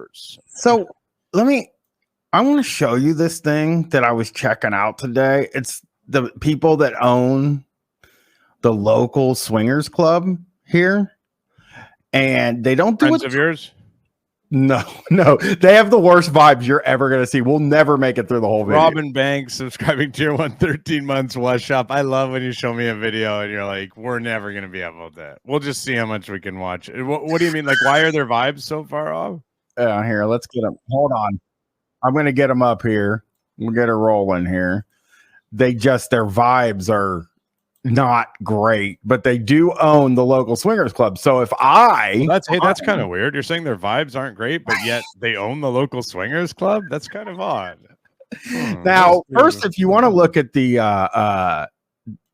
yours. So I want to show you this thing that I was checking out today. It's the people that own the local swingers club here, and they don't do Friends it. of yours? No, they have the worst vibes you're ever gonna see. We'll never make it through the whole video. Robin Banks subscribing tier 1, 13 months. What's shop? I love when you show me a video and you're like, we're never gonna be able to. We'll just see how much we can watch. What do you mean? Like, why are their vibes so far off? Here, let's get them. Hold on, I'm gonna get them up here. We'll get her rolling here. Their vibes are not great, but they do own the local swingers club. So if that's kind of weird. You're saying their vibes aren't great, but yet they own the local swingers club. That's kind of odd. Now, first, if you want to look at the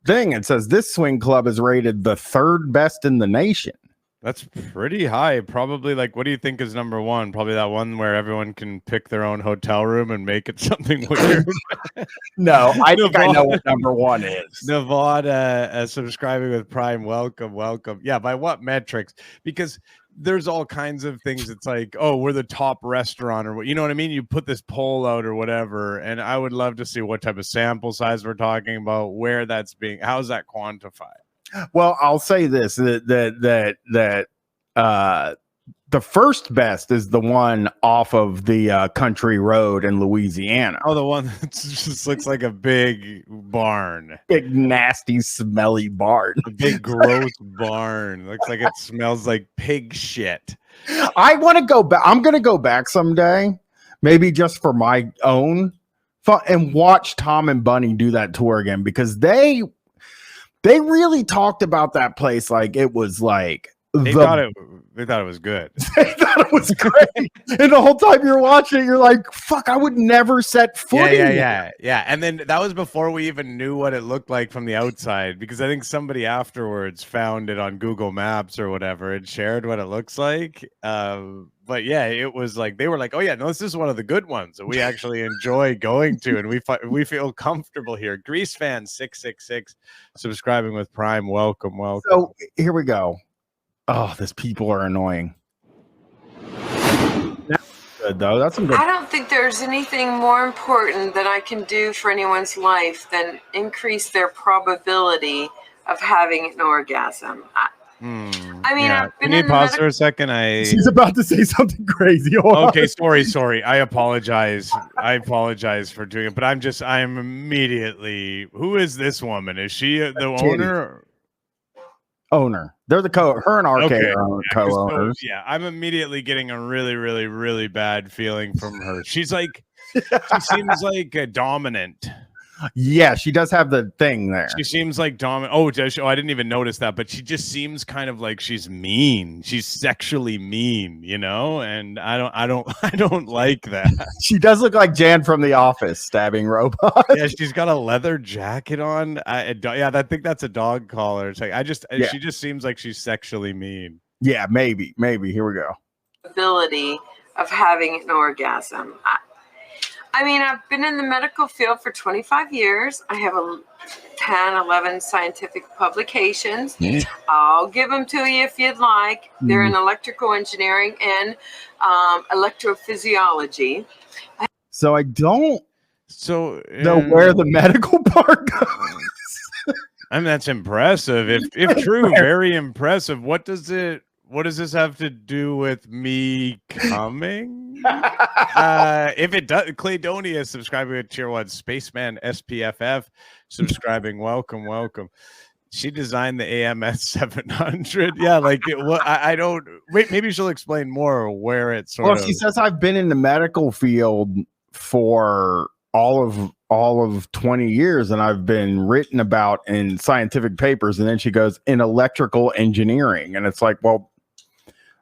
thing, it says this swing club is rated the 3rd best in the nation. That's pretty high. Probably, like, what do you think is number one? Probably that one where everyone can pick their own hotel room and make it something weird. No, I think I know what number one is. Nevada subscribing with Prime. Welcome. Yeah, by what metrics? Because there's all kinds of things. It's like, oh, we're the top restaurant, or what, you know what I mean? You put this poll out or whatever, and I would love to see what type of sample size we're talking about, where that's being, how's that quantified? Well, I'll say this: that the first best is the one off of the country road in Louisiana. Oh, the one that just looks like a big barn, big nasty, smelly barn, a big gross barn. Looks like it smells like pig shit. I want to go back. I'm going to go back someday, maybe just for my own fun, and watch Tom and Bunny do that tour again, because they really talked about that place like it was like they thought it was good. They thought it was great. And the whole time you're watching it, you're like, fuck, I would never set foot in there. Yeah. And then that was before we even knew what it looked like from the outside, because I think somebody afterwards found it on Google Maps or whatever and shared what it looks like. But yeah, it was like, they were like, oh yeah, no, this is one of the good ones that we actually enjoy going to, and we feel comfortable here. Grease fan 666 subscribing with Prime. Welcome. So here we go. Oh, these people are annoying. That's good though. That's some good. I don't think there's anything more important that I can do for anyone's life than increase their probability of having an orgasm. I mean, yeah. Can you pause for a second? She's about to say something crazy. Okay, sorry. I apologize for doing it, but I'm immediately. Who is this woman? Is she the owner? They're her and RK are co-owners. Yeah, I'm immediately getting a really, really, really bad feeling from her. She's like, she seems like a dominant. Yeah, she does have the thing there. She seems like dominant. Oh, does she? Oh, I didn't even notice that, but she just seems kind of like she's mean. She's sexually mean, you know? And I don't like that. She does look like Jan from The Office stabbing robots. Yeah, she's got a leather jacket on. I think that's a dog collar. It's like she just seems like she's sexually mean. Yeah, maybe. Here we go. Ability of having an orgasm. I mean, I've been in the medical field for 25 years. I have 11 scientific publications. I'll give them to you if you'd like. They're in electrical engineering and electrophysiology. So I don't know where the medical part goes. I mean, that's impressive. If true, very impressive. What does this have to do with me coming? If it does, Claydonia subscribing with tier 1, Spaceman SPFF subscribing. Welcome. She designed the AMS 700. Yeah, like I don't. Wait, maybe she'll explain more where it's. She says I've been in the medical field for all of 20 years, and I've been written about in scientific papers. And then she goes in electrical engineering, and it's like, well,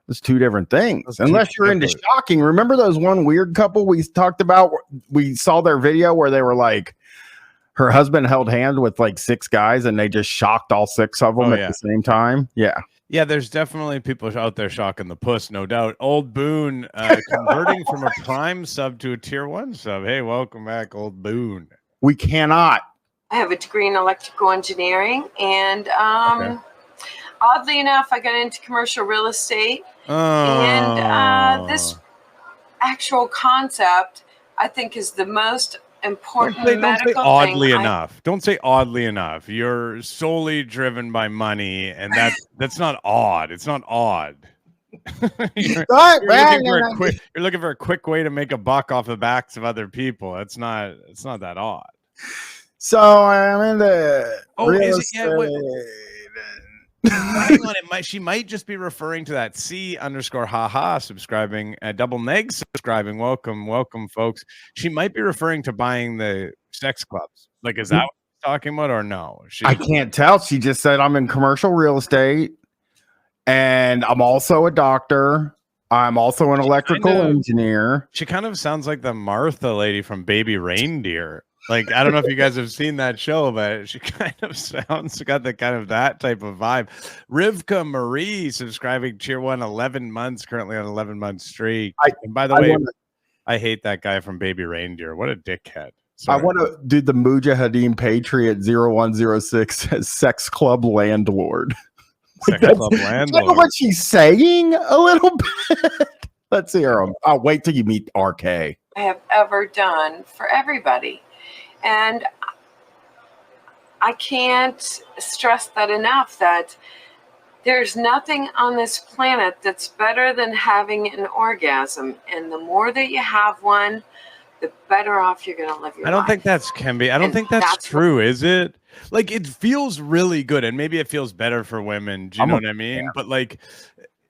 it's two different things. Unless you're into shocking. Remember those one weird couple we talked about? We saw their video where they were like, her husband held hands with like 6 guys, and they just shocked all 6 of them at the same time. Yeah, there's definitely people out there shocking the puss, no doubt. Old Boone converting from a Prime sub to a tier 1 sub. Hey, welcome back, Old Boone. We cannot. I have a degree in electrical engineering, and oddly enough, I got into commercial real estate. And this actual concept, I think, is the most important Don't say medical oddly thing. enough. Don't say oddly enough. You're solely driven by money, and that's not odd. It's not odd. you're looking for a quick way to make a buck off the backs of other people. It's not that odd. So I'm in the real estate. Hang on, she might just be referring to that C_haha subscribing, double neg subscribing. Welcome, folks. She might be referring to buying the sex clubs. Like, is that what she's talking about, or no? I can't tell. She just said I'm in commercial real estate, and I'm also a doctor. I'm also an electrical engineer. She kind of sounds like the Martha lady from Baby Reindeer. Like, I don't know if you guys have seen that show, but she kind of got that type of vibe. Rivka Marie subscribing tier 1, 11 months, currently on 11-month streak. And by the way, I hate that guy from Baby Reindeer. What a dickhead. Sorry. I want to do the Mujahideen Patriot 0106 as sex club landlord. Sex club landlord. That's what she's saying a little bit. Let's hear him. I'll wait till you meet RK. I have ever done for everybody. And I can't stress that enough, that there's nothing on this planet that's better than having an orgasm. And the more that you have one, the better off you're going to live your life. I don't think that's Quinby. I don't think that's true, is it? Like, it feels really good, and maybe it feels better for women. Do you know what I mean? Yeah. But like,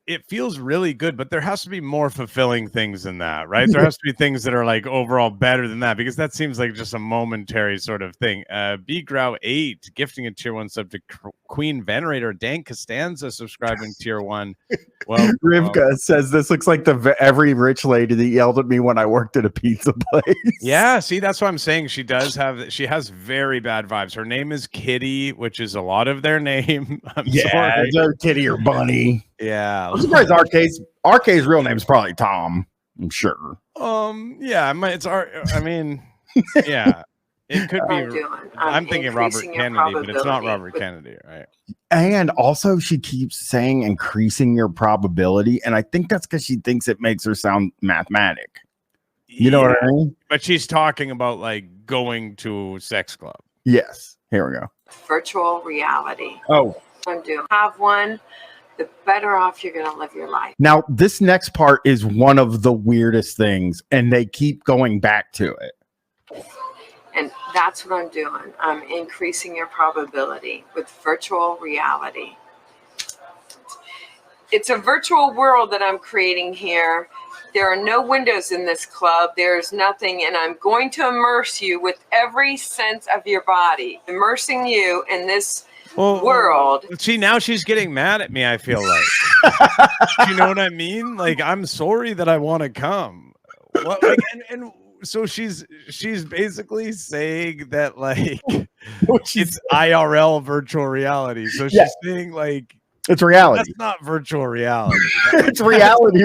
it feels really good, but there has to be more fulfilling things than that, right? There has to be things that are like overall better than that, because that seems like just a momentary sort of thing. B-Grow 8 gifting a tier 1 sub to Queen Venerator. Dan Costanza subscribing tier 1. Well, Rivka says this looks like every rich lady that yelled at me when I worked at a pizza place. Yeah, see, that's what I'm saying. She has very bad vibes. Her name is Kitty, which is a lot of their name. I'm sorry. It's Kitty or Bunny. Yeah. I'm surprised RK's real name is probably Tom. I'm sure. Yeah, I mean, yeah. It could be. I'm thinking Robert Kennedy, but it's not Robert Kennedy, right? And also, she keeps saying increasing your probability, and I think that's because she thinks it makes her sound mathematic. You know what I mean? But she's talking about like going to a sex club. Yes. Here we go. Virtual reality. Oh, I'm doing. Have one. The better off you're going to live your life. Now, this next part is one of the weirdest things, and they keep going back to it. And that's what I'm doing. I'm increasing your probability with virtual reality. It's a virtual world that I'm creating here. There are no windows in this club. There's nothing. And I'm going to immerse you with every sense of your body, immersing you in this world. See, now she's getting mad at me, I feel like. You know what I mean? Like, I'm sorry that I want to come. What, like, and so she's basically saying that, like, it's IRL virtual reality. So she's saying, like, it's reality. That's not virtual reality. It's reality.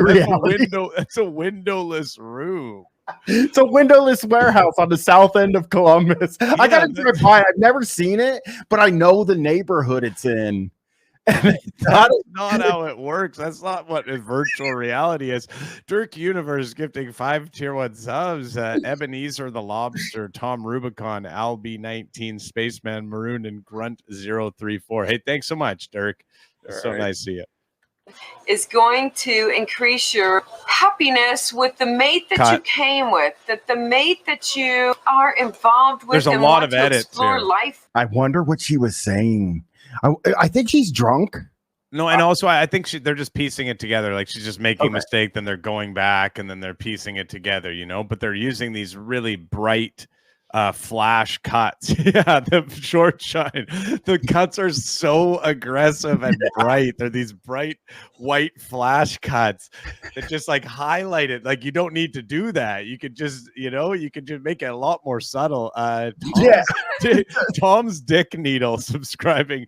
That's a windowless room. It's a windowless warehouse on the south end of Columbus. Yeah, I gotta drive by. I've never seen it, but I know the neighborhood it's in. That's not how it works. That's not what virtual reality is. Dirk Universe gifting 5 tier 1 subs. Ebenezer the Lobster, Tom Rubicon, Alb19, Spaceman, Maroon, and Grunt 034. Hey, thanks so much, Dirk. It's so nice to see you. Is going to increase your happiness with the mate that you came with, that the mate that you are involved with. There's a lot of edit too. Life. I wonder what she was saying. I think she's drunk. No, and also I think they're just piecing it together. Like, she's just making a mistake, then they're going back, and then they're piecing it together, you know? But they're using these really bright flash cuts. Yeah, the short shine. The cuts are so aggressive and bright. They're these bright white flash cuts that just like highlight it. Like, you don't need to do that. You could just, you could just make it a lot more subtle. Tom's Dick Needle subscribing.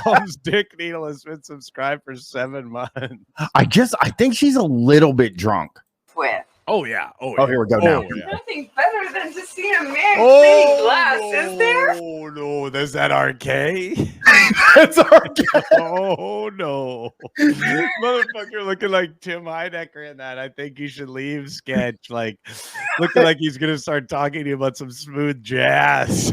Tom's Dick Needle has been subscribed for 7 months. I think she's a little bit drunk. With. Oh yeah. Oh, here we go now. Nothing better better than to see a man cleaning glass, is there? Oh no, there's that RK. That's RK. Oh no, motherfucker, looking like Tim Heidecker in that. I think you should leave sketch. Like, looking like he's gonna start talking to you about some smooth jazz.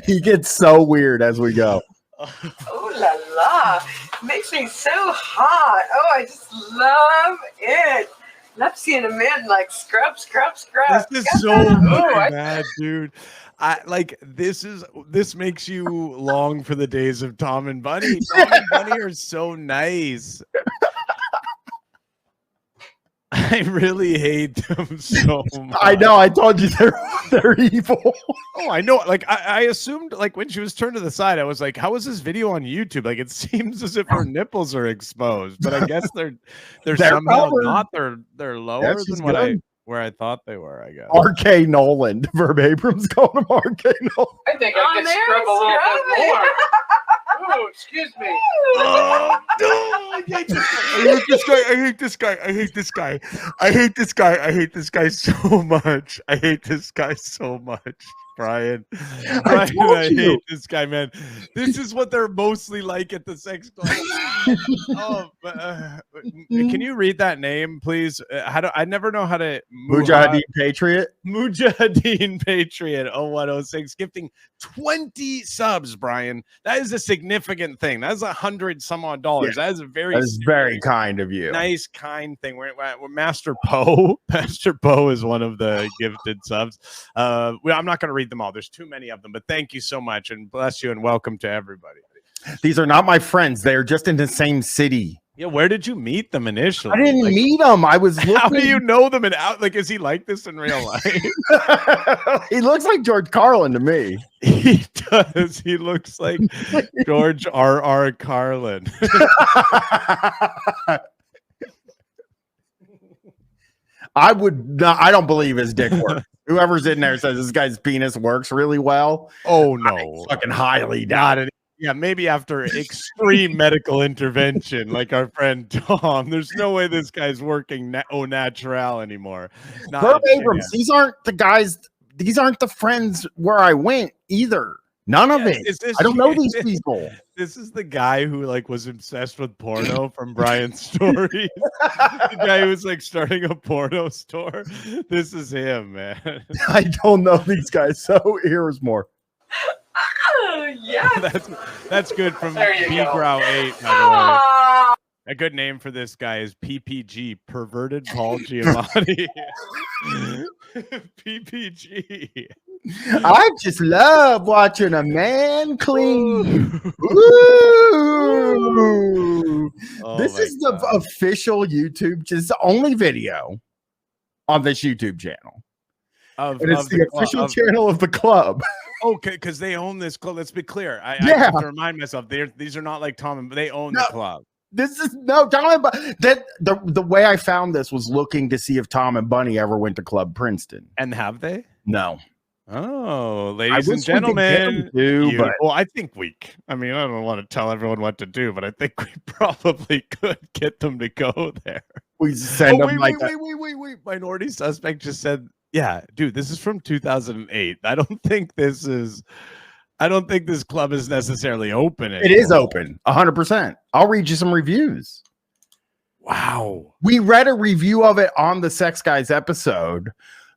He gets so weird as we go. Oh la la, makes me so hot. Oh, I just love it. Love seeing a man like scrub. This is so bad, dude. This makes you long for the days of Tom and Bunny. Tom and Bunny are so nice. I really hate them so much. I know. I told you they're evil. Oh, I know. Like I assumed, like when she was turned to the side, I was like, "How is this video on YouTube?" Like it seems as if her nipples are exposed, but I guess they're somehow covered. not. They're lower than where I thought they were. I guess. RK Nolan. Verb Abrams called him RK Nolan. I think I can scrub a little bit more. Oh, excuse me. Oh, no, I hate this guy. I hate this guy. I hate this guy. I hate this guy. I hate this guy so much. I hate this guy so much. Brian, I hate this guy, man. This is what they're mostly like at the sex club. Can you read that name, please? I never know how to. Mujahideen Patriot. Mujahideen Patriot 0106 gifting 20 subs, Brian. That is a significant thing. That's $100 some odd dollars. Yeah. That is very kind of you. Nice, kind thing. We're Master Poe. Master Poe is one of the gifted subs. I'm not going to read them all. There's too many of them, but thank you so much and bless you and welcome to everybody. These are not my friends. They're just in the same city. Yeah, where did you meet them initially? I didn't meet them. I was looking. How do you know them and out? Like, is he like this in real life? He looks like George Carlin to me. He does. He looks like George R.R. Carlin. I don't believe his dick works. Whoever's in there says this guy's penis works really well. Oh no, fucking highly doubt it. Yeah, maybe after extreme medical intervention, like our friend Tom, there's no way this guy's working au natural anymore. Verb Abrams, these aren't the guys. These aren't the friends where I went either. None of it. I don't know these people. This is the guy who like was obsessed with porno from Bryan's stories. The guy who was like starting a porno store. This is him, man. I don't know these guys. So here's more. Oh, yes. That's good from P-Grow 8, by the way. A good name for this guy is PPG, Perverted Paul Giamatti. PPG. I just love watching a man clean. Ooh. This is the official YouTube, just the only video on this YouTube channel. It's the official channel of the club. Okay, because they own this club. Let's be clear. I have to remind myself, these are not like Tom and they own the club. This is no Tom and the way I found this was looking to see if Tom and Bunny ever went to Club Princeton. And have they? No. Oh, ladies and gentlemen. Well, I think I don't want to tell everyone what to do, but I think we probably could get them to go there. We send them wait. Minority Suspect just said, yeah, dude, this is from 2008. I don't think this club is necessarily open anymore. It is open, 100%. I'll read you some reviews. Wow. We read a review of it on the Sex Guys episode.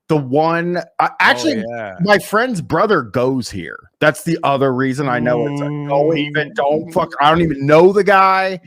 The one, my friend's brother goes here. That's the other reason I know it's. I don't even know the guy.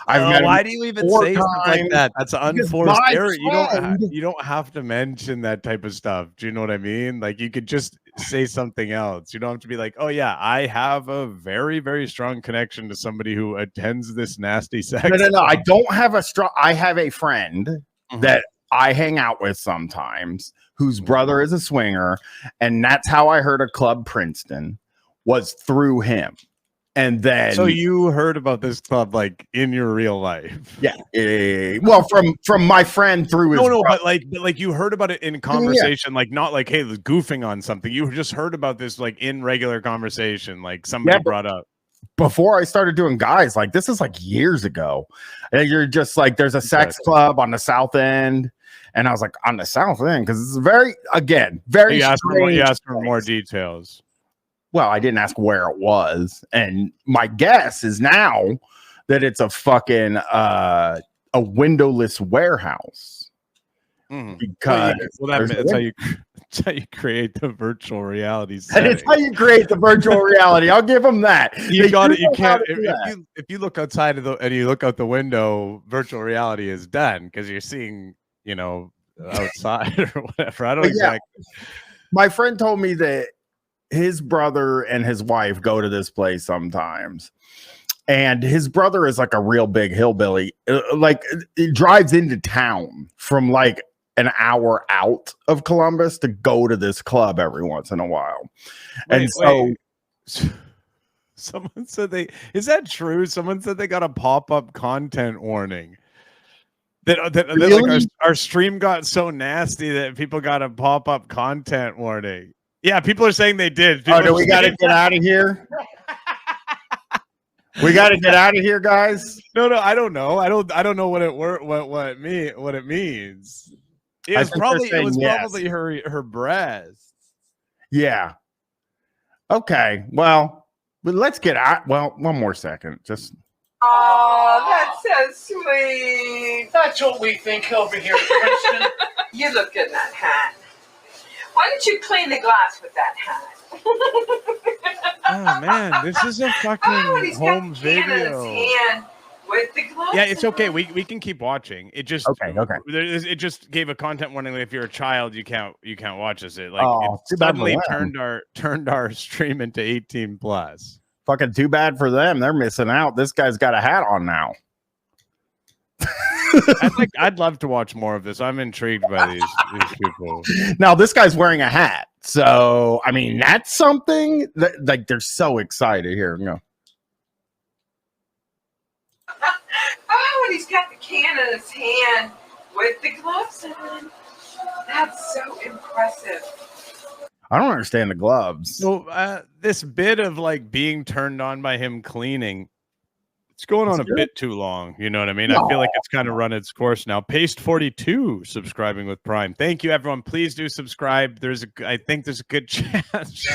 Why do you even say something like that? That's unforced error. You don't have to mention that type of stuff. Do you know what I mean? Like you could just say something else. You don't have to be like, oh yeah, I have a very, very strong connection to somebody who attends this nasty sex. No. I don't have I have a friend that I hang out with sometimes whose brother is a swinger. And that's how I heard of Club Princeton was through him. And then, so you heard about this club like in your real life? Yeah. Well, from my friend through his. No, but like you heard about it in conversation, like not like hey, goofing on something. You just heard about this like in regular conversation, like somebody brought up. before I started doing guys, like this is like years ago. And you're just like, there's a sex club on the South End. And I was like, on the South End, because it's very You asked for more details. Well, I didn't ask where it was. And my guess is now that it's a fucking a windowless warehouse. Because that's how you create the virtual reality setting. And it's how you create the virtual reality. I'll give them that. You got it. You can't. If you look outside and you look out the window, virtual reality is done because you're seeing, outside or whatever. I don't exactly. My friend told me that his brother and his wife go to this place sometimes. And his brother is like a real big hillbilly. Like it drives into town from like an hour out of Columbus to go to this club every once in a while. Someone said is that true? Someone said they got a pop-up content warning. That really? Like our stream got so nasty that people got a pop-up content warning. Yeah, people are saying they did. Do we got to get out of here? We got to get out of here, guys. No, I don't know. I don't know what it means. It was probably her breast. Yeah. Okay. Well, but let's get out. Well, one more second. Just. Oh, that's so sweet. That's what we think over here at Princeton. You look good in that hat. Why don't you clean the glass with that hat? Oh man, this is a fucking home video. With the gloves. Yeah, it's okay. We can keep watching. It just okay. It just gave a content warning that if you're a child, you can't watch this. It it suddenly turned our stream into 18 plus. Fucking too bad for them. They're missing out. This guy's got a hat on now. I'd love to watch more of this. I'm intrigued by these people. Now this guy's wearing a hat, so I mean that's something that like they're so excited. Here, Oh, and he's got the can in his hand with the gloves on. That's so impressive. I don't understand the gloves. So this bit of like being turned on by him cleaning. It's going on a bit too long. You know what I mean? No. I feel like it's kind of run its course now. Paste 42 subscribing with Prime. Thank you, everyone. Please do subscribe. I think there's a good chance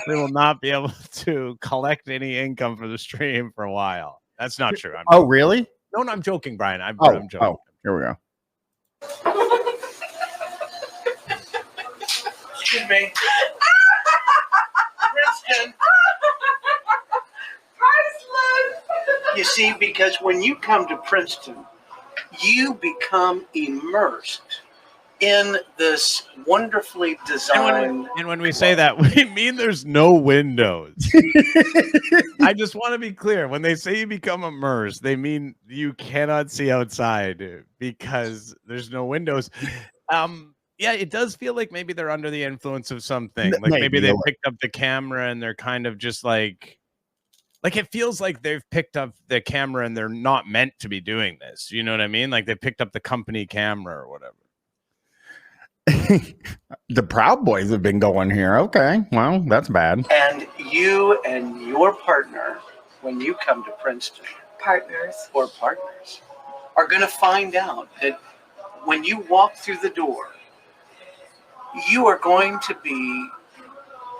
they will not be able to collect any income for the stream for a while. That's not true. Really? No, I'm joking, Brian. I'm joking. Oh, here we go. Excuse me. Princeton. You see, because when you come to Princeton, you become immersed in this wonderfully designed. And when we say that, we mean there's no windows. I just want to be clear. When they say you become immersed, they mean you cannot see outside because there's no windows. Yeah, it does feel like maybe they're under the influence of something. Like maybe they picked up the camera and they're kind of just like it feels like they've picked up the camera and they're not meant to be doing this. You know what I mean? Like they picked up the company camera or whatever. The Proud Boys have been going here. Okay, well, that's bad. And you and your partner, when you come to Princeton, partners, are going to find out that when you walk through the door, you are going to be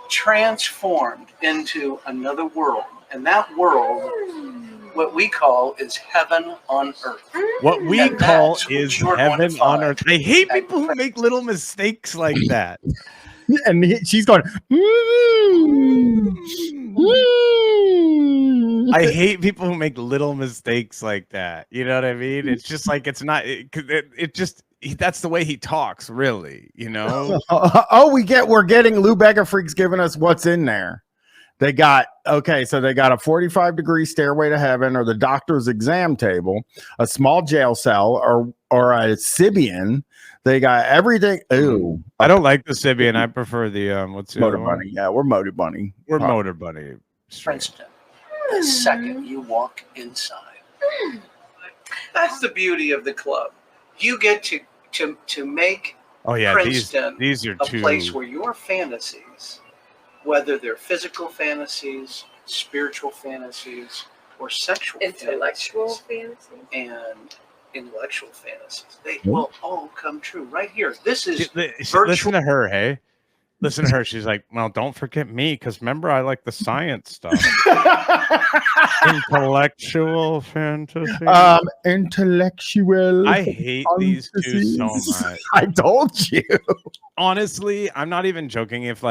transformed into another world. And that world, what we call is heaven on earth. What we call is heaven on earth. I hate people who make little mistakes like that. And she's going, I hate people who make little mistakes like that. You know what I mean? It's just like, it's not, it just, that's the way he talks, really, you know? We're getting Lou Bega Freaks giving us what's in there. They got a 45-degree stairway to heaven, or the doctor's exam table, a small jail cell, or a Sibian. They got everything. Ooh, I don't like the Sibian. I prefer the what's the Motor Bunny. Yeah, we're Motor Bunny. We're Motor Bunny. Princeton. The second you walk inside, that's the beauty of the club. You get to make Princeton these are a place where your fantasies, whether they're physical fantasies spiritual fantasies, or sexual intellectual fantasies, and intellectual fantasies. They will all come true right here. This is listen to her, hey. Listen to her. She's like, well, don't forget me, because remember, I like the science stuff. Intellectual fantasy. Intellectual. I hate these two so much. I told you. Honestly, I'm not even joking. If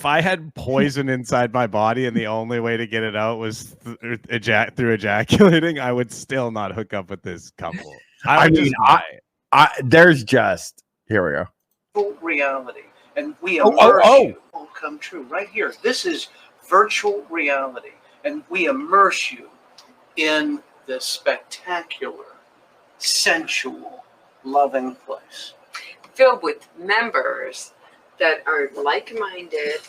I had poison inside my body and the only way to get it out was through ejaculating, I would still not hook up with this couple. There's just here we go. Reality, and we will come true right here. This is virtual reality, and we immerse you in this spectacular, sensual, loving place filled with members that are like-minded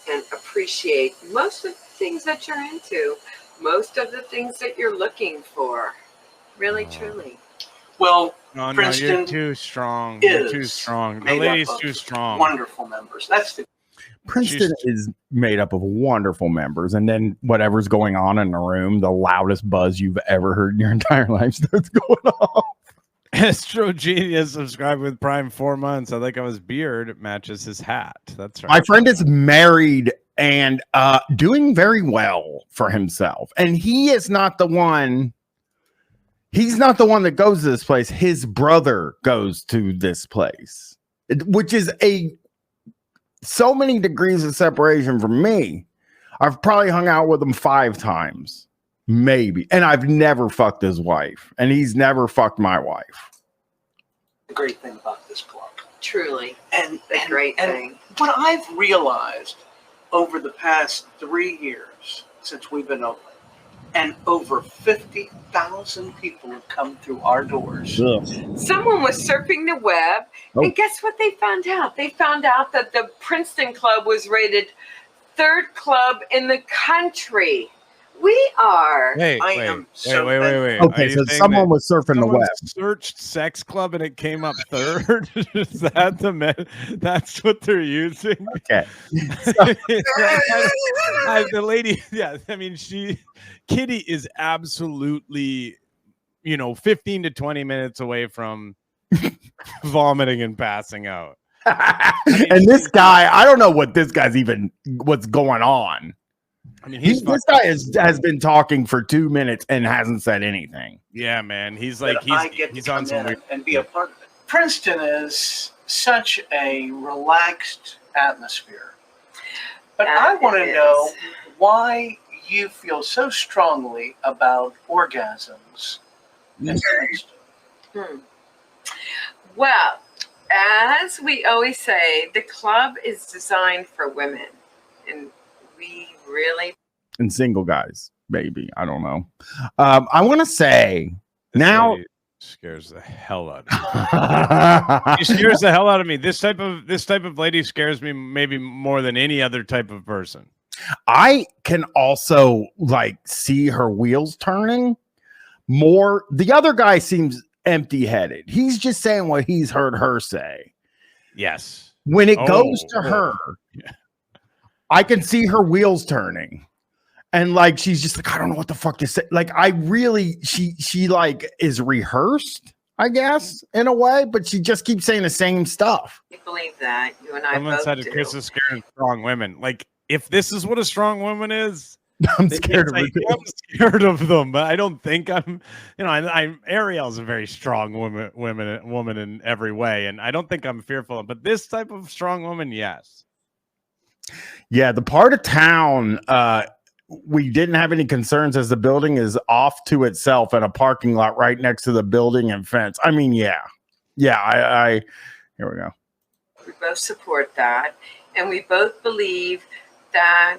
and appreciate most of the things that you're into, most of the things that you're looking for. Really, truly. Well, no, Princeton, you're too strong. You're too strong. The lady's too strong. Wonderful members. Princeton is made up of wonderful members, and then whatever's going on in the room, the loudest buzz you've ever heard in your entire life starts going off. Astro Genius subscribed with Prime 4 months. I like how his beard matches his hat. That's right. My friend is married and doing very well for himself, and he is not the one. He's not the one that goes to this place. His brother goes to this place, which is so many degrees of separation from me. I've probably hung out with him 5 times, maybe. And I've never fucked his wife. And he's never fucked my wife. The great thing about this club. Truly. And the great thing. What I've realized over the past 3 years since we've been open, and over 50,000 people have come through our doors. Ugh. Someone was surfing the web, and guess what they found out? They found out that the Princeton Club was rated 3rd club in the country. We are. Wait. Okay, so someone was surfing the web. Searched sex club and it came up 3rd. Is that that's what they're using? Okay. The lady, yeah. I mean, Kitty is absolutely, 15 to 20 minutes away from vomiting and passing out. And this guy, I don't know what this guy's what's going on. I mean, this guy has been talking for 2 minutes and hasn't said anything. Yeah, man. He's like, he's on some weird and be a part of it. Princeton is such a relaxed atmosphere. But I want to know why you feel so strongly about orgasms in Princeton. Well, as we always say, the club is designed for women. And we really... And single guys, maybe. I don't know. I want to say this now... scares the hell out of me. She scares the hell out of me. This type of lady scares me maybe more than any other type of person. I can also see her wheels turning more. The other guy seems empty-headed. He's just saying what he's heard her say. Yes. When it goes to her, I can see her wheels turning. And she's just I don't know what the fuck to say. She is rehearsed, I guess, in a way, but she just keeps saying the same stuff. I believe that. You and I Someone both said do. Chris is scared of strong women. If this is what a strong woman is, I'm scared of her. I'm scared of them, but I don't think I'm. Ariel's a very strong woman in every way, and I don't think I'm fearful. But this type of strong woman, yes. Yeah, the part of town we didn't have any concerns as the building is off to itself in a parking lot right next to the building and fence. I mean, yeah. I here we go. We both support that, and we both believe that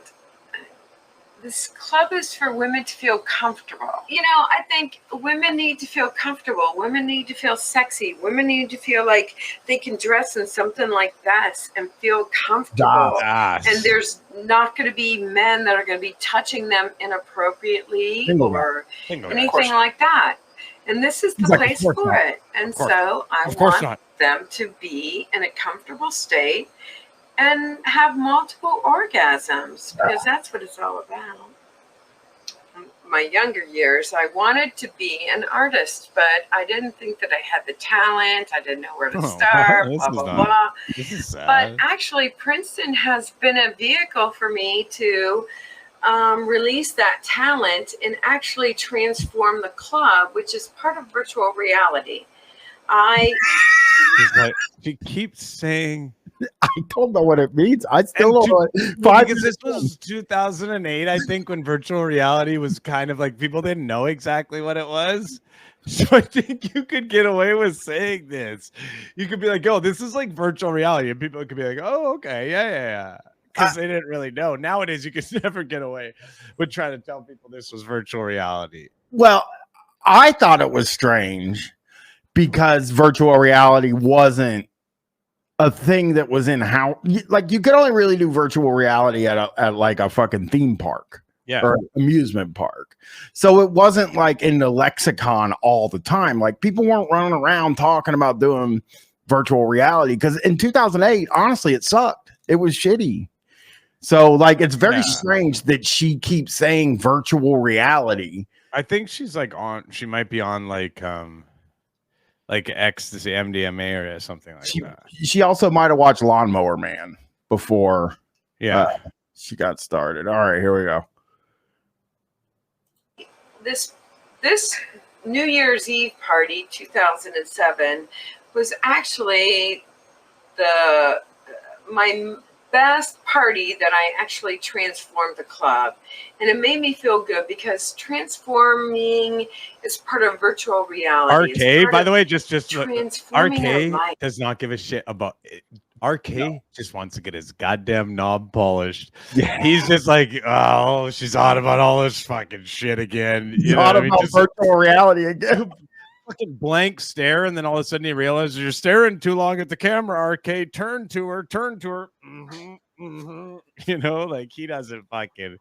this club is for women to feel comfortable. I think women need to feel comfortable. Women need to feel sexy. Women need to feel like they can dress in something like this and feel comfortable. Yes. And there's not going to be men that are going to be touching them inappropriately or anything like that. And this is the place for it. And so I want them to be in a comfortable state and have multiple orgasms, because that's what it's all about. My younger years, I wanted to be an artist, but I didn't think that I had the talent. I didn't know where to start, blah, blah, blah. This is sad. But actually, Princeton has been a vehicle for me to release that talent and actually transform the club, which is part of virtual reality. She keeps saying, I don't know what it means. I still don't know. Because this was 2008, I think, when virtual reality was kind of like people didn't know exactly what it was. So I think you could get away with saying this. You could be like, "Oh, this is like virtual reality," and people could be like, "Oh, okay, yeah," because they didn't really know. Nowadays, you could never get away with trying to tell people this was virtual reality. Well, I thought it was strange because virtual reality wasn't a thing that was in how, like, you could only really do virtual reality at like a fucking theme park, or amusement park. So it wasn't like in the lexicon all the time. Like, people weren't running around talking about doing virtual reality, because in 2008, honestly, it sucked. It was shitty. So like, it's very strange that she keeps saying virtual reality. I think she's like she might be on like ecstasy, MDMA or something like that. She also might have watched Lawnmower Man before she got started. All right, here we go. This New Year's Eve party, 2007, was actually my best party that I actually transformed the club, and it made me feel good because transforming is part of virtual reality. RK, by the way, just transforming RK does not give a shit about it. RK just wants to get his goddamn knob polished. Yeah. He's just like, oh, she's on about all this fucking shit again. You know, about virtual reality again. Fucking blank stare, and then all of a sudden you realize you're staring too long at the camera. RK, turn to her. You know, like, he doesn't fucking,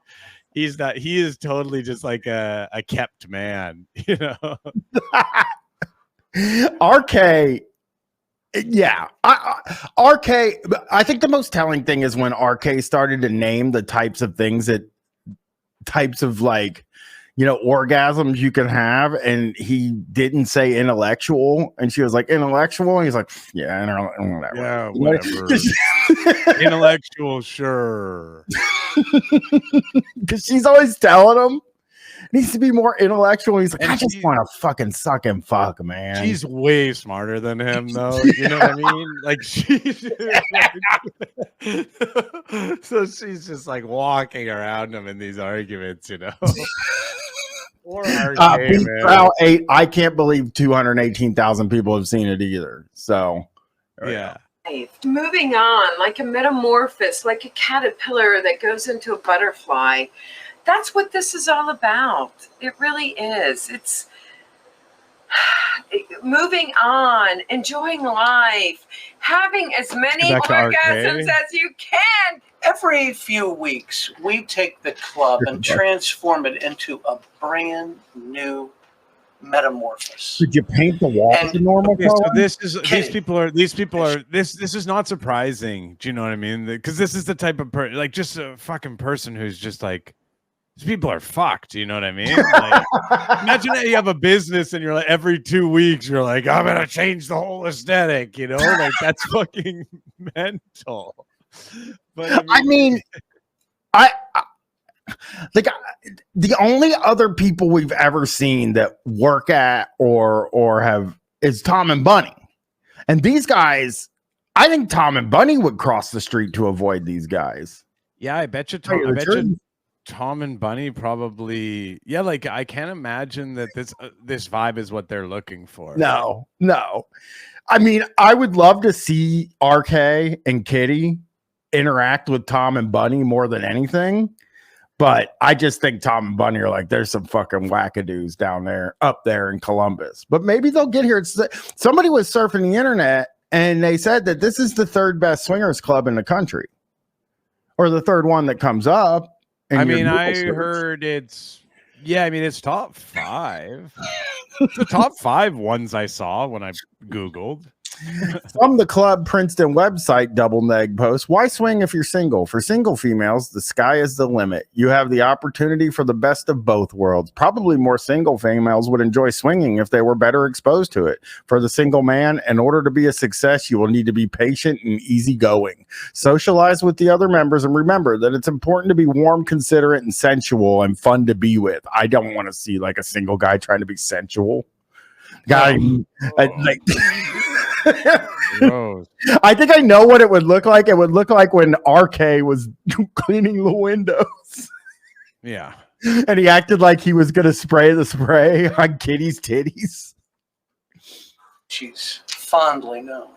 he's not, he is totally just like a kept man, you know. RK, yeah, RK, I think the most telling thing is when RK started to name the types of like, you know, orgasms you can have, and he didn't say intellectual, and she was like, intellectual, and he's like, yeah, whatever. Yeah, whatever. Intellectual, sure. Because she's always telling him needs to be more intellectual. He's like, I just want to fucking suck and fuck, man. She's way smarter than him, though. You know what I mean? Like, so she's just like walking around him in these arguments, you know. Trial 8, I can't believe 218,000 people have seen it either. So, yeah. Moving on, like a metamorphosis, like a caterpillar that goes into a butterfly. That's what this is all about. It really is. It's moving on, enjoying life, having as many orgasms as you can. Every few weeks, we take the club and transform it into a brand new metamorphosis. Did you paint the walls a normal color? So these people are this is not surprising. Do you know what I mean? Because this is the type of like, just a fucking person who's just like, these people are fucked. You know what I mean? Like, imagine that you have a business and you're like, every 2 weeks you're like, I'm gonna change the whole aesthetic. You know, like, that's fucking mental. But I mean, like, the only other people we've ever seen that work at or have is Tom and Bunny, and these guys, I think Tom and Bunny would cross the street to avoid these guys. Yeah, I bet you Tom and Bunny probably, yeah, like, I can't imagine that this vibe is what they're looking for. No. I mean, I would love to see RK and Kitty interact with Tom and Bunny more than anything, but I just think Tom and Bunny are like, there's some fucking wackadoos up there in Columbus, but maybe they'll get here. Somebody was surfing the internet and they said that this is the third best swingers club in the country, or the third one that comes up. I mean, I heard it's top 5. The top 5 ones I saw when I Googled. From the Club Princeton website, Double Neg post, why swing if you're single? For single females, the sky is the limit. You have the opportunity for the best of both worlds. Probably more single females would enjoy swinging if they were better exposed to it. For the single man, in order to be a success, you will need to be patient and easygoing. Socialize with the other members and remember that it's important to be warm, considerate, and sensual and fun to be with. I don't want to see like a single guy trying to be sensual. Guy, like. I think I know what it would look like. It would look like when RK was cleaning the windows. Yeah. And he acted like he was going to spray the spray on Kitty's titties. She's fondly known.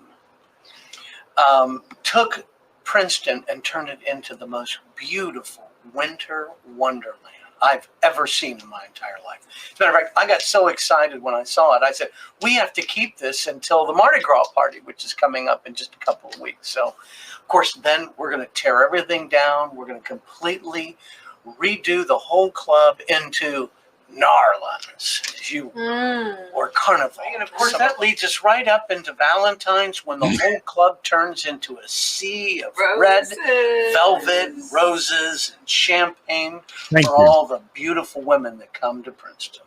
Took Princeton and turned it into the most beautiful winter wonderland I've ever seen in my entire life. As a matter of fact, I got so excited when I saw it. I said, we have to keep this until the Mardi Gras party, which is coming up in just a couple of weeks. So, of course, then we're going to tear everything down. We're going to completely redo the whole club into Narlands, or Carnival. And of course, that leads us right up into Valentine's when the whole club turns into a sea of red velvet, roses, and champagne all the beautiful women that come to Princeton.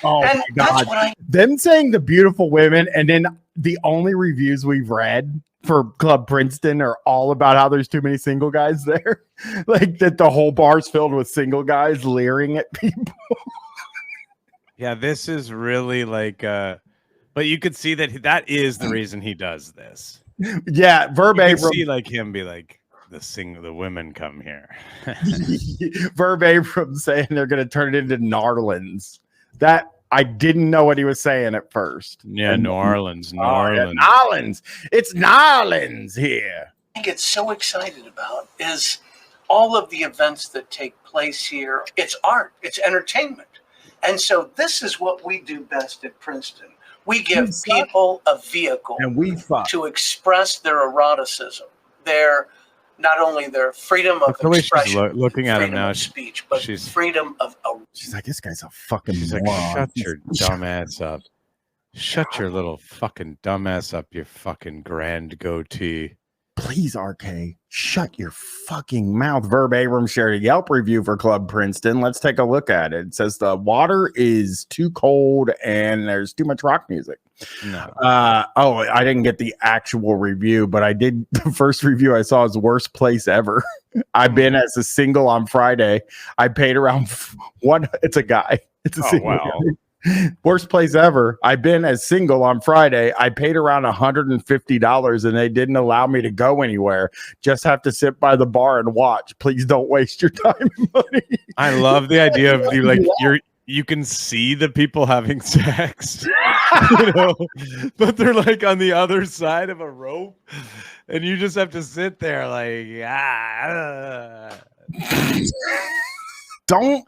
Oh and my God. Them saying the beautiful women, and then the only reviews we've read for Club Princeton are all about how there's too many single guys there. Like that the whole bar's filled with single guys leering at people. Yeah, this is really like but you could see that is the reason he does this. Yeah, verbatim. You see like him be like the women come here. Verbatim saying they're going to turn it into Narlands. That I didn't know what he was saying at first. Yeah, New Orleans. Narlands. It's Narlands here. I get so excited about is all of the events that take place here. It's art. It's entertainment. And so this is what we do best at Princeton. We give people a vehicle to express their eroticism, not only their freedom of expression, looking at him freedom now, of speech, but freedom of. She's like, this guy's a fucking. She's like, shut your dumb ass up. Shut your little fucking dumb ass up, you fucking grand goatee. Please, RK, shut your fucking mouth. Verb Abrams shared a Yelp review for Club Princeton. Let's take a look at it. It says the water is too cold and there's too much rock music. No. I didn't get the actual review, but I did. The first review I saw is worst place ever. I've been as a single on Friday. I paid around it's a guy. It's a single guy. Worst place ever. I've been as single on Friday. I paid around $150 and they didn't allow me to go anywhere. Just have to sit by the bar and watch. Please don't waste your time and money. I love the idea of you can see the people having sex, but they're like on the other side of a rope and you just have to sit there like, There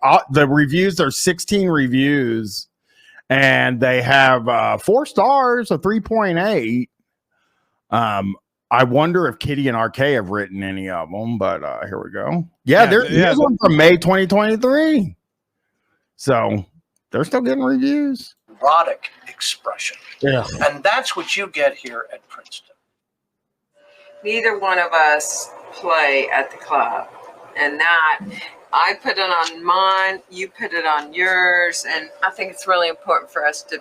are the reviews. There's 16 reviews and they have 4 stars, a 3.8. I wonder if Kitty and RK have written any of them, but here we go. There's one from May 2023. So they're still getting reviews. Erotic expression. Yeah. And that's what you get here at Princeton. Neither one of us play at the club, and that I put it on mine, you put it on yours, and I think it's really important for us to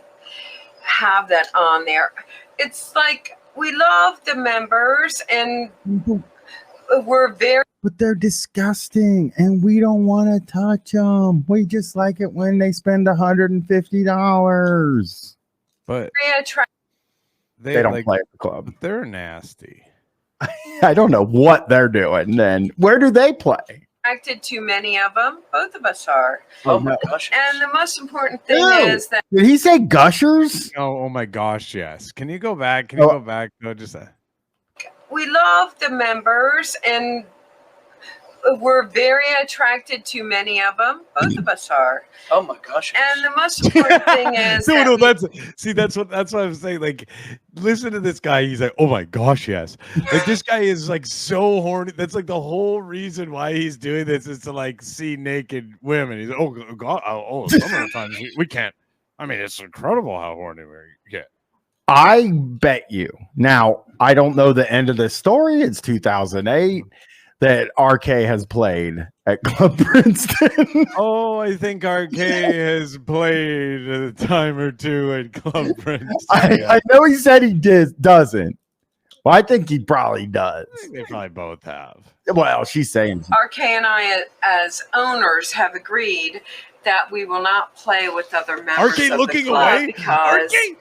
have that on there. It's like we love the members and we're very, but they're disgusting and we don't want to touch them. We just like it when they spend $150. But they don't play at the club. They're nasty. I don't know what they're doing. Then where do they play? Attracted to many of them. Both of us are. Oh my gosh! And the most important thing is that. Did he say gushers? Oh my gosh! Yes. Can you go back? Can you go back? No, just that. We love the members and we're very attracted to many of them. Both of us are. Oh my gosh! And the most important thing is that's what I'm saying. Like, listen to this guy. He's like, oh my gosh, yes. Like this guy is like so horny. That's like the whole reason why he's doing this is to like see naked women. He's like, oh god, some of the times we can't. I mean, it's incredible how horny we get. I bet you. Now, I don't know the end of the story. It's 2008 that RK has played at Club Princeton. Oh, I think RK has played a time or two at Club Princeton. I know he said he doesn't. Well, I think he probably does. I think they probably both have. Well, she's saying RK and I, as owners, have agreed that we will not play with other members RK of looking the club away. because RK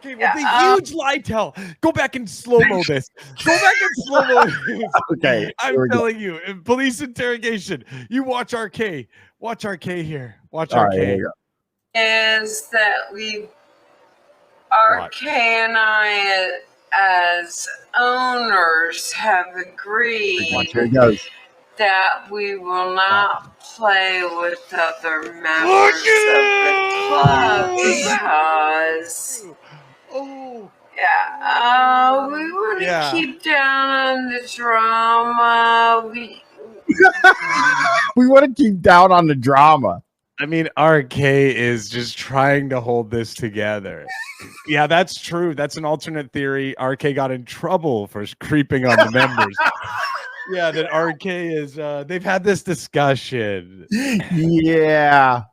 with a huge lie tell. Go back and slow-mo this. Go back and slow-mo this. okay. I'm telling you, in police interrogation, you watch RK. Watch RK here. Watch All RK. right, is that RK and I, as owners, have agreed here he goes. that we will not play with other members of the club because we want to keep down on the drama. We want to keep down on the drama. I mean, RK is just trying to hold this together. Yeah, that's true. That's an alternate theory. RK got in trouble for creeping on the members. Yeah, that RK is they've had this discussion. Yeah,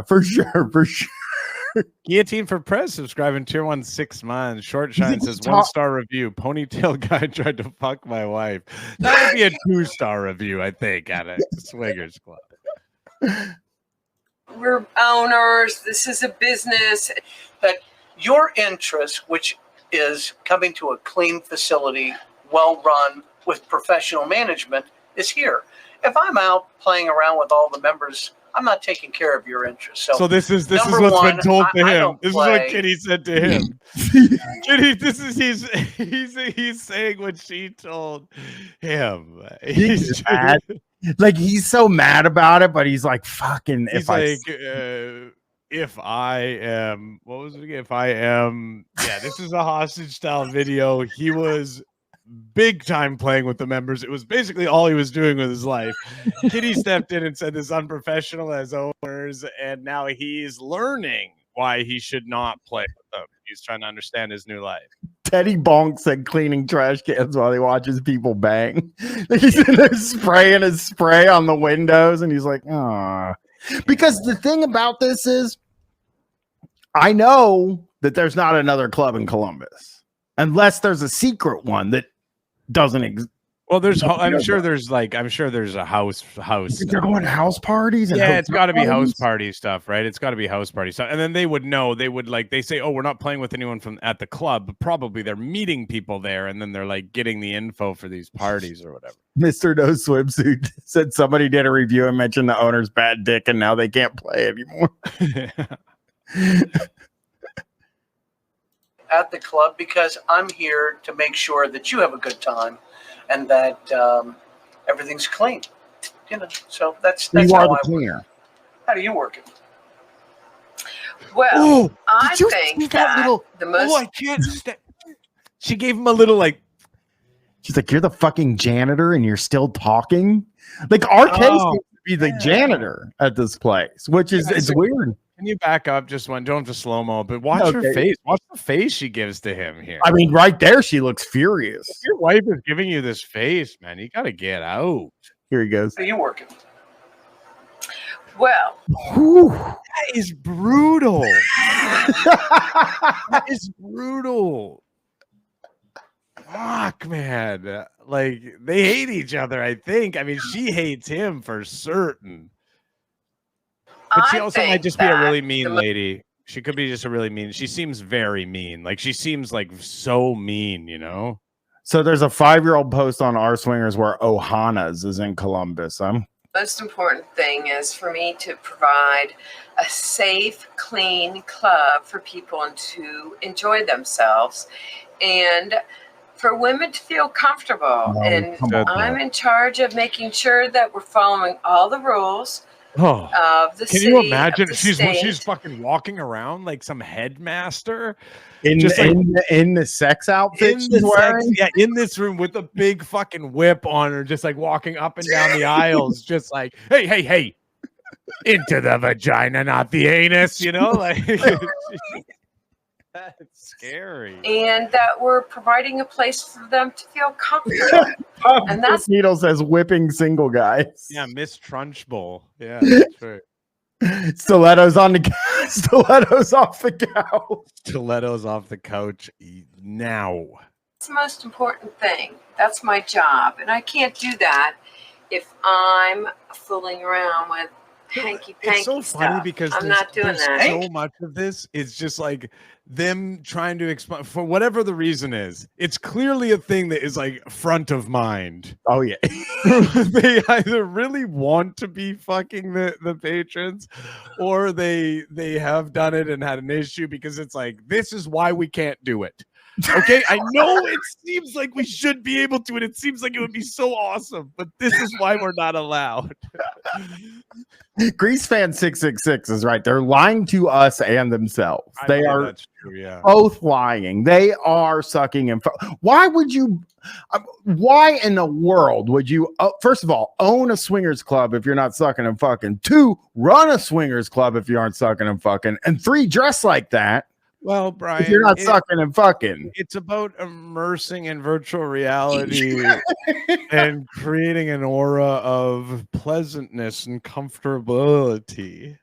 for sure. Guillotine for Press subscribing tier 1 6 months. Short Shine says 1-star review. Ponytail guy tried to fuck my wife. That would be a 2-star review, I think, at a swingers club. We're owners. This is a business. That your interest, which is coming to a clean facility, well run with professional management, is here. If I'm out playing around with all the members, I'm not taking care of your interests. So this is what's been told to him. This is what Kitty said to him. Kitty, this is he's saying what she told him. He's mad. Like he's so mad about it, but he's like, "Fucking." He's if I am, what was it again? If I am, this is a hostage style video. He was big time playing with the members. It was basically all he was doing with his life. Kitty stepped in and said this unprofessional as owners, and now he's learning why he should not play with them. He's trying to understand his new life. Teddy Bonk said cleaning trash cans while he watches people bang. He's in there spraying his spray on the windows, and he's like, "Ah." Because the thing about this is, I know that there's not another club in Columbus, unless there's a secret one that doesn't exist. Well, I'm sure there's a house. They're going to house parties. And it's got to be house party stuff, right? It's got to be house party stuff, and then they would know. They would they say, "Oh, we're not playing with anyone from at the club," but probably they're meeting people there, and then they're like getting the info for these parties or whatever. Mr. No Swimsuit said somebody did a review and mentioned the owner's bad dick, and now they can't play anymore. At the club, because I'm here to make sure that you have a good time and that everything's clean. So that's you how are the I cleaner. work. How do you work it? Well, I think that little, the most. I can't. She gave him a little She's like, "You're the fucking janitor, and you're still talking." Like RK seems to be the janitor at this place, which is it's weird. Can you back up just one? Don't have to slow mo, but watch her face. Watch the face she gives to him here. I mean, right there, she looks furious. If your wife is giving you this face, man, you got to get out. Here he goes. How you working? Well, that is brutal. That is brutal. Fuck, man. Like, they hate each other, I think. I mean, she hates him for certain. But she also might just be a really mean lady. She could be just a really mean. She seems very mean. Like, she seems like so mean, you know? So there's a 5-year-old post on our swingers where Ohana's is in Columbus. Most important thing is for me to provide a safe, clean club for people to enjoy themselves and for women to feel comfortable. I'm in charge of making sure that we're following all the rules of the city. Can you imagine? She's fucking walking around like some headmaster in the sex outfit she's wearing. In this room with a big fucking whip on her, just like walking up and down the aisles, just like, hey, into the vagina, not the anus. You know, like that's scary. And that we're providing a place for them to feel comfortable. And that's Needle says whipping single guys. Yeah, Miss Trunchbull. Yeah, that's right. Stilettos on the stilettos off the couch. Stilettos off the couch now. the most important thing. That's my job. And I can't do that if I'm fooling around with hanky-panky It's so funny stuff. because I'm not doing there's that. so much of this is just like them trying to explain for whatever the reason is. It's clearly a thing that is like front of mind. Oh yeah. They either really want to be fucking the patrons, or they have done it and had an issue because it's like, this is why we can't do it. Okay, I know it seems like we should be able to, and it seems like it would be so awesome, but this is why we're not allowed. Grease fan 666 is right. They're lying to us and themselves. They are that's true, yeah. both lying. They are sucking info. Why would you? Why in the world would you? First of all, own a swingers club if you're not sucking and fucking. 2, run a swingers club if you aren't sucking and fucking. And 3, dress like that. Well, Brian, If you're not sucking and fucking. It's about immersing in virtual reality and creating an aura of pleasantness and comfortability.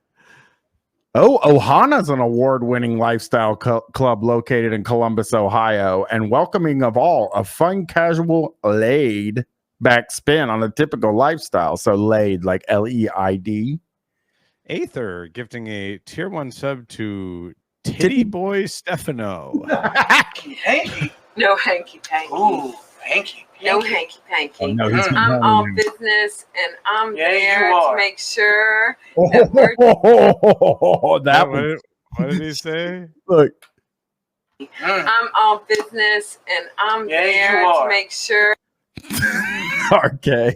Oh, Ohana's an award-winning lifestyle club located in Columbus, Ohio, and welcoming of all, a fun, casual, laid-back spin on a typical lifestyle. So laid, like L-E-I-D. Aether gifting a tier 1 sub to Titty Boy Stefano. Hanky. No hanky-panky. Ooh, hanky. No hanky-panky. Oh, no, he's I'm all business, and I'm Yeah, there you to are. make sure That what, was what did he say? look. I'm all business, and I'm Yeah, there you to are. make sure RK.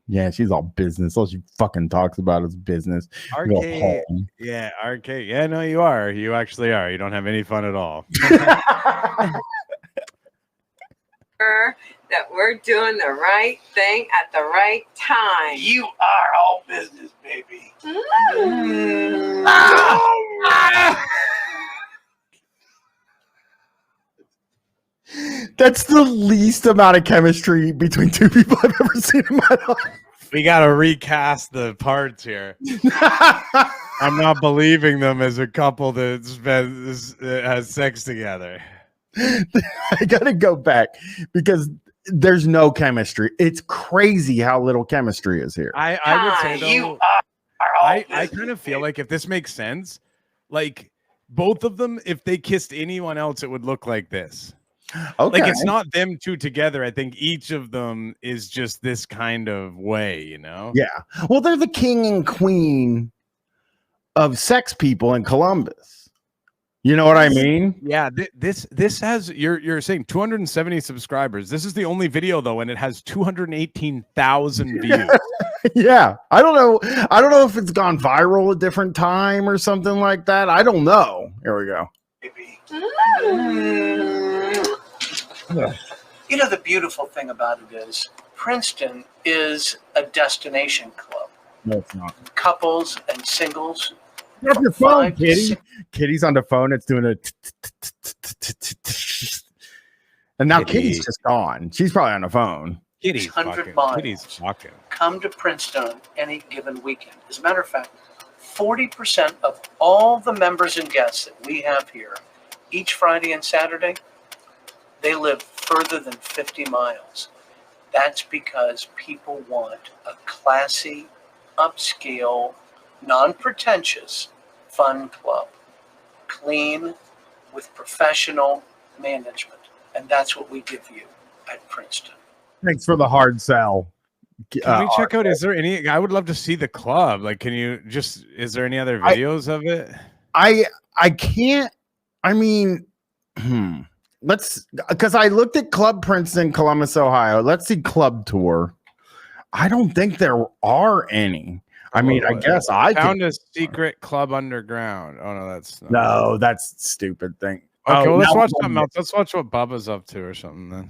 Yeah, she's all business. All she fucking talks about is business. Go RK. home. Yeah, RK. Yeah, no, you are. You actually are. You don't have any fun at all. that we're doing the right thing at the right time. You are all business, baby. That's the least amount of chemistry between 2 people I've ever seen in my life. We got to recast the parts here. I'm not believing them as a couple that has sex together. I gotta go back because there's no chemistry. It's crazy how little chemistry is here. I would say though, You are all I business, kind of feel baby. like if this makes sense, like both of them, if they kissed anyone else, it would look like this. Okay. Like it's not them 2 together. I think each of them is just this kind of way, you know? Yeah. Well, they're the king and queen of sex people in Columbus. You know what I mean? Yeah, this has you're saying 270 subscribers. This is the only video though, and it has 218,000 views. Yeah. I don't know if it's gone viral a different time or something like that. I don't know. Here we go. Baby. You know, the beautiful thing about it is Princeton is a destination club. No, it's not. Couples and singles. Get off your phone, 5 to Kitty. 6 Kitty's on the phone. It's doing a and now Kitty. Kitty's just gone. She's probably on the phone. Kitty's 100 fucking. miles. Kitty's fucking. come to Princeton any given weekend. As a matter of fact, 40% of all the members and guests that we have here each Friday and Saturday, they live further than 50 miles. That's because people want a classy, upscale, non-pretentious, fun club. Clean, with professional management. And that's what we give you at Princeton. Thanks for the hard sell. Can we check out? Is there any? I would love to see the club. Like, can you just? Is there any other videos of it? I can't. I mean, let's because I looked at Club Princeton, Columbus, Ohio. Let's see Club Tour. I don't think there are any. I mean, I guess I found a secret club underground. Oh no, that's not. No, that's stupid thing. Okay, well, let's now watch I'm something else. Let's watch what Bubba's up to or something then.